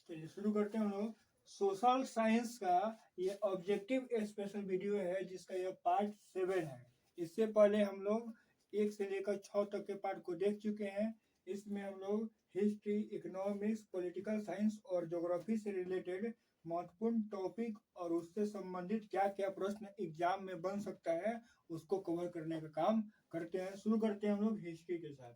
चलिए शुरू करते हैं हम लोग। सोशल साइंस का ये ऑब्जेक्टिव स्पेशल वीडियो है जिसका यह पार्ट 7 है। इससे पहले हम लोग 1 से लेकर 6 तक के पार्ट को देख चुके हैं। इसमें हम लोग हिस्ट्री, इकोनॉमिक्स, पॉलिटिकल साइंस और ज्योग्राफी से रिलेटेड महत्वपूर्ण टॉपिक और उससे संबंधित क्या क्या प्रश्न एग्जाम में बन सकता है उसको कवर करने का काम करते हैं। शुरू करते हैं हम लोग हिस्ट्री के साथ।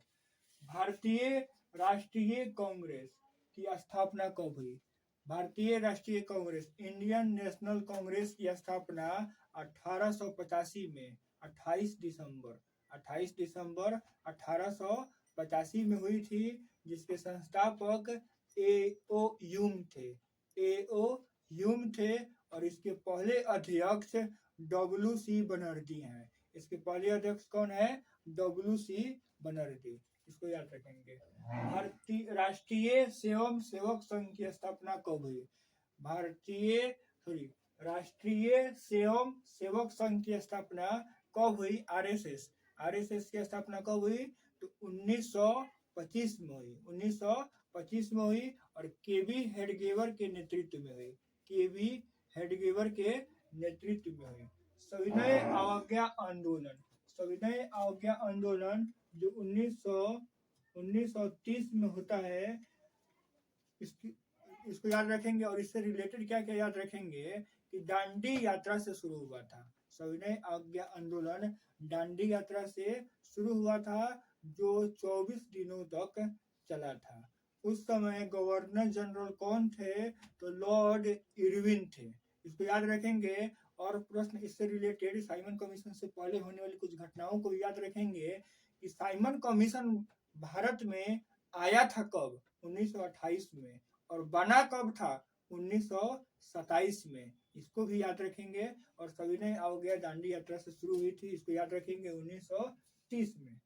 भारतीय राष्ट्रीय कांग्रेस की स्थापना कब हुई? भारतीय राष्ट्रीय कांग्रेस, इंडियन नेशनल कांग्रेस की स्थापना 1885 में 28 दिसंबर 1885 में हुई थी, जिसके संस्थापक ए.ओ. ह्यूम थे और इसके पहले अध्यक्ष डब्ल्यू.सी. बनर्जी हैं। इसके पहले अध्यक्ष कौन है? डब्ल्यू.सी. बनर्जी। इसको याद रखेंगे। भारतीय राष्ट्रीय स्वयं सेवक संघ की स्थापना कब हुई? राष्ट्रीय स्वयं सेवक संघ की स्थापना कब हुई? आरएसएस की स्थापना कब हुई? तो 1925 में हुई। 1925 में हुई और केवी हेडगेवर के नेतृत्व में हुई। केवी हेडगेवर के नेतृत्व में हुई। सविनय अवज्ञा आंदोलन जो 1930 में होता है, इसको याद रखेंगे। और इससे रिलेटेड क्या क्या याद रखेंगे कि दांडी यात्रा से शुरू हुआ था। सविनय अवज्ञा आंदोलन दांडी यात्रा से शुरू हुआ था जो 24 दिनों तक चला था। उस समय गवर्नर जनरल कौन थे? तो लॉर्ड इरविन थे। इसको याद रखेंगे। और प्रश्न इससे रिलेटेड साइमन कमीशन से पहले होने वाली कुछ घटनाओं को याद रखेंगे कि साइमन कमीशन भारत में आया था कब? 1928 में। और बना कब था? 1927 में। इसको भी याद रखेंगे। और सविनय अवज्ञा दांडी यात्रा से शुरू हुई थी, इसको याद रखेंगे 1930 में।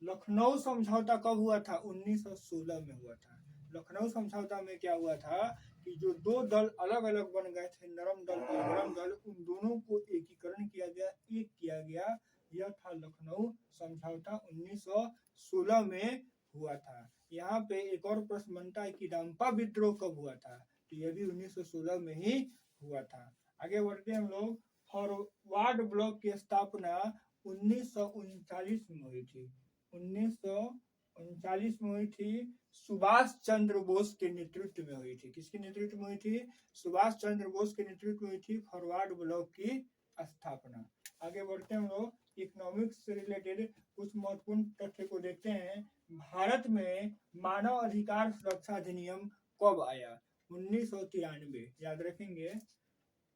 लखनऊ समझौता कब हुआ था? 1916 में हुआ था। लखनऊ समझौता में क्या हुआ था कि जो दो दल अलग अलग बन गए थे, नरम दल और गरम दल, उन दोनों को एकीकरण किया गया, एक किया गया। यह था लखनऊ समझौता, 1916 में हुआ था। यहाँ पे एक और प्रश्न बनता है कि रंपा विद्रोह कब हुआ था? तो यह भी 1916 में ही हुआ था। आगे बढ़ते हम लोग। फॉरवर्ड ब्लॉक की स्थापना 1939 में हुई थी। 1939 में हुई थी। सुभाष चंद्र बोस के नेतृत्व में हुई थी। किसके नेतृत्व में हुई थी? सुभाष चंद्र बोस के नेतृत्व में हुई थी फॉरवर्ड ब्लॉक की स्थापना। आगे बढ़ते हैं हम लोग। इकोनॉमिक्स से रिलेटेड कुछ महत्वपूर्ण तथ्य को देखते हैं। भारत में मानव अधिकार सुरक्षा अधिनियम कब आया? 1993। याद रखेंगे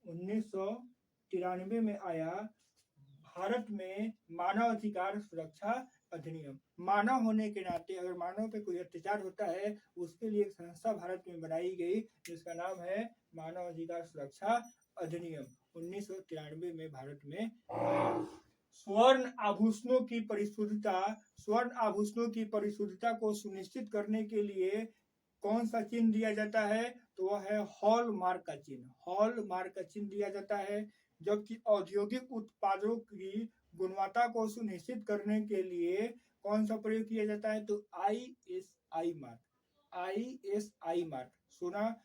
1993 में आया भारत में मानव अधिकार सुरक्षा अधिनियम। मानव होने के नाते अगर मानव पे कोई अत्याचार होता है उसके लिए एक संस्था भारत में बनाई गई जिसका नाम है मानव अधिकार सुरक्षा अधिनियम। 1993 में भारत में आया। स्वर्ण आभूषणों की परिशुद्धता को सुनिश्चित करने के लिए कौन सा चिन्ह दिया जाता है? तो वह है हॉलमार्क का चिन्ह। हॉलमार्क का चिन्ह दिया जाता है। जबकि औद्योगिक उत्पादों की गुणवत्ता को सुनिश्चित करने के लिए कौन सा प्रयोग किया जाता है? तो ISI मार्क। सोना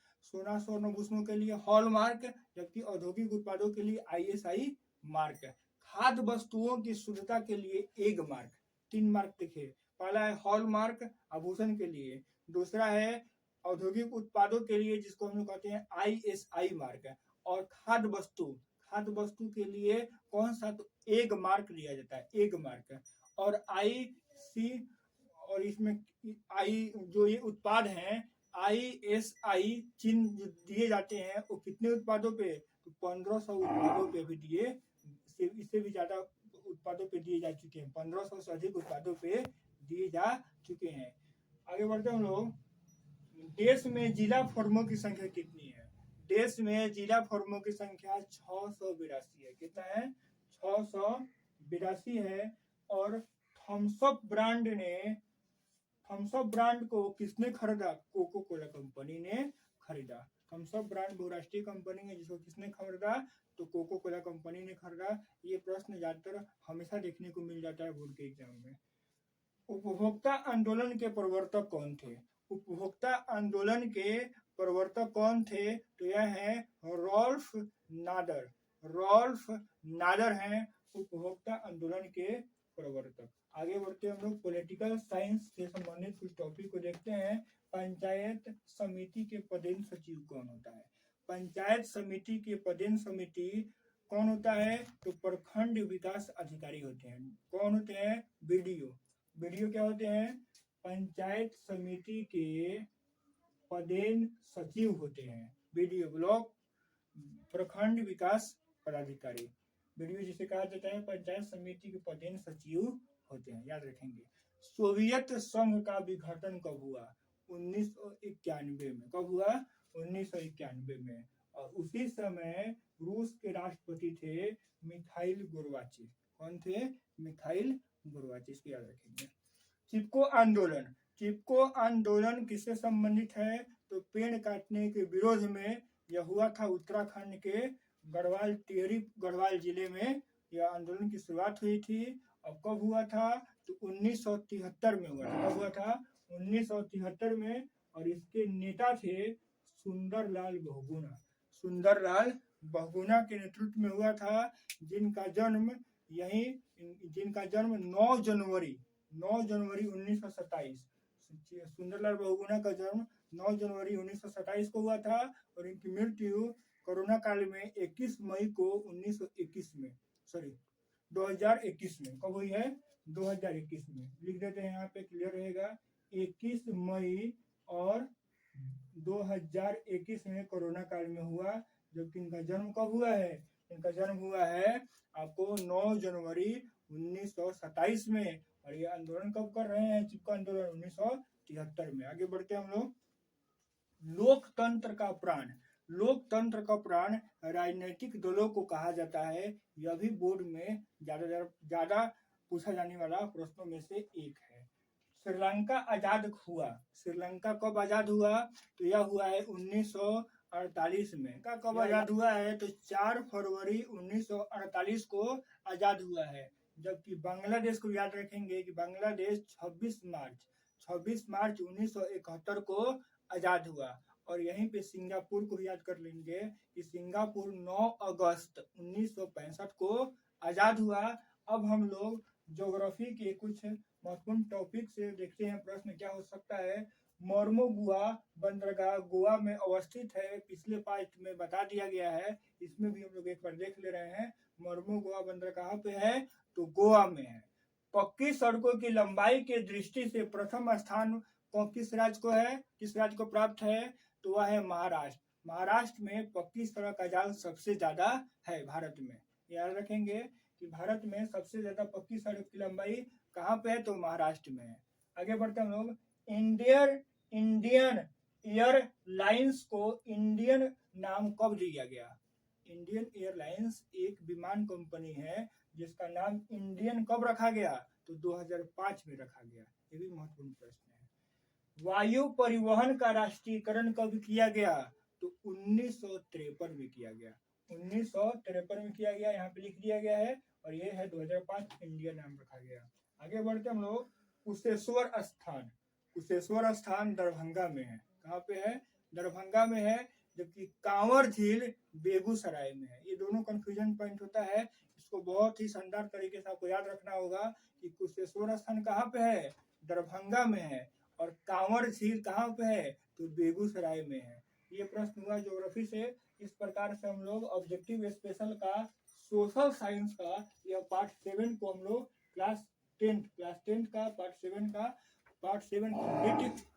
स्वर्ण आभूषणों के लिए हॉलमार्क, जबकि औद्योगिक उत्पादों के लिए ISI मार्क। खाद्य वस्तुओं की शुद्धता के लिए एग मार्क। 3 मार्क देखिए। पहला है हॉलमार्क आभूषण के लिए, दूसरा है औद्योगिक उत्पादों के लिए जिसको हम लोग कहते हैं ISI मार्क, और खाद्य वस्तु के लिए कौन सा? तो एग मार्क दिया जाता है, एग मार्क। और IC और इसमें जो ये उत्पाद हैं ISI चिन्ह दिए जाते हैं वो कितने उत्पादों पे? तो 1500 उत्पादों पे भी दिए, इससे भी ज्यादा उत्पादों पे दिए जा चुके हैं। 1500 से अधिक उत्पादों पे दिए जा चुके हैं। आगे बढ़ते हम लोग। देश में जिला फर्मों की संख्या कितनी है? देश में जिला फर्मों की संख्या 682 है। कितना है? 682 है। और थम्सअप ब्रांड को किसने खरीदा? कोको कोला कंपनी ने खरीदा। थम्सअप ब्रांड बहुराष्ट्रीय कंपनी है जिसको किसने खरीदा? तो कोको कोला कंपनी ने खरीदा। ये प्रश्न ज्यादातर हमेशा देखने को मिल जाता है बोर्ड के एग्जाम में। उपभोक्ता आंदोलन के प्रवर्तक कौन थे? उपभोक्ता आंदोलन के प्रवर्तक कौन थे? तो यह है रॉल्फ नादर। रॉल्फ नादर हैं उपभोक्ता आंदोलन के प्रवर्तक। आगे बढ़ते हम लोग पॉलिटिकल साइंस से संबंधित कुछ टॉपिक को देखते हैं। पंचायत समिति के पदेन सचिव कौन होता है? पंचायत समिति के पदेन समिति कौन होता है? तो प्रखंड विकास अधिकारी होते हैं। कौन होते हैं? बीडीओ। बीडीओ क्या होते हैं? पंचायत समिति के पदेन सचिव होते हैं। बीडीओ ब्लॉक प्रखंड विकास पदाधिकारी। बीडीओ जिसे कहा जाता है पंचायत समिति के पदेन सचिव होते हैं, याद रखेंगे। सोवियत संघ का विघटन कब हुआ? 1991 में। कब हुआ? 1991 में। और उसी समय रूस के राष्ट्रपति थे मिखाइल गोर्बाचेव। कौन थे? मिखाइल गोर्बाचेव, इसको याद रखेंगे। चिपको आंदोलन। चिपको आंदोलन किससे संबंधित है? तो पेड़ काटने के विरोध में यह हुआ था। उत्तराखंड के गढ़वाल, टिहरी गढ़वाल जिले में यह आंदोलन की शुरुआत हुई थी। और कब हुआ था? तो 1973 में हुआ था। कब हुआ था? 1973 में। और इसके नेता थे सुंदरलाल बहुगुणा। सुंदरलाल बहुगुणा के नेतृत्व में हुआ था, जिनका जन्म 9 जनवरी 1927। सुंदरलाल बहुगुणा का जन्म 9 जनवरी 1927 को हुआ था और इनकी मृत्यु कोरोना काल में 21 मई को 2021 में। कब हुई है? 2021 में। लिख देते हैं यहाँ पे, क्लियर रहेगा। 21 मई और 2021 में कोरोना काल में हुआ। जबकि इनका जन्म कब हुआ है? इनका जन्म हुआ है आपको 9 जनवरी 1927 में। और ये आंदोलन कब कर रहे हैं? चिपको आंदोलन 1973 में। आगे बढ़ते हम लोग। लोकतंत्र का प्राण। लोकतंत्र का प्राण राजनीतिक दलों को कहा जाता है। यह भी बोर्ड में ज्यादा पूछा जाने वाला प्रश्नों में से एक है। श्रीलंका आजाद हुआ। श्रीलंका कब आजाद हुआ? तो यह हुआ है 1948 में। कब आजाद हुआ है? तो 4 फरवरी 1948 को आजाद हुआ है। जबकि बांग्लादेश को याद रखेंगे कि बांग्लादेश 26 मार्च 1971 को आजाद हुआ। और यहीं पे सिंगापुर को याद कर लेंगे कि सिंगापुर 9 अगस्त 1965 को आजाद हुआ। अब हम लोग ज्योग्राफी के कुछ महत्वपूर्ण टॉपिक से देखते हैं प्रश्न क्या हो सकता है। मोर्मुगुआ बंदरगाह गोवा में अवस्थित है। पिछले पार्ट में बता दिया गया है, इसमें भी हम लोग एक बार देख ले रहे हैं। मोर्मुगुआ बंदरगाह पे है? तो गोवा में है। पक्की सड़कों की लंबाई के दृष्टि से प्रथम स्थान किस राज्य को है? किस राज्य को प्राप्त है? तो वह है महाराष्ट्र। महाराष्ट्र में पक्की सड़क का जाल सबसे ज्यादा है भारत में। याद रखेंगे कि भारत में सबसे ज्यादा पक्की सड़क की लंबाई कहाँ पे है? तो महाराष्ट्र में है। आगे बढ़ते हम लोग। इंडियन एयरलाइंस को इंडियन नाम कब दिया गया? इंडियन एयरलाइंस एक विमान कंपनी है जिसका नाम इंडियन कब रखा गया? तो 2005 में रखा गया। ये भी महत्वपूर्ण प्रश्न है। वायु परिवहन का राष्ट्रीयकरण कब किया गया? तो 1953 में किया गया। 1953 में किया गया, यहाँ पे लिख दिया गया है। और ये है 2005 इंडिया नाम रखा गया। आगे बढ़ते हम लोग। कुशेश्वर स्थान। कुशेश्वर स्थान दरभंगा में है। कहाँ पे है? दरभंगा में है। जबकि कांवर झील बेगूसराय में है। ये दोनों कंफ्यूजन पॉइंट होता है, इसको बहुत ही शानदार तरीके से आपको याद रखना होगा कि कुशेश्वर स्थान कहाँ पे है? दरभंगा में है। और कांवर झील कहाँ पे है? तो बेगूसराय में है। ये प्रश्न हुआ ज्योग्राफी से। इस प्रकार से हम लोग ऑब्जेक्टिव स्पेशल का सोशल साइंस का यह पार्ट 7 को हम लोग क्लास 10 का पार्ट 7 कंप्लीट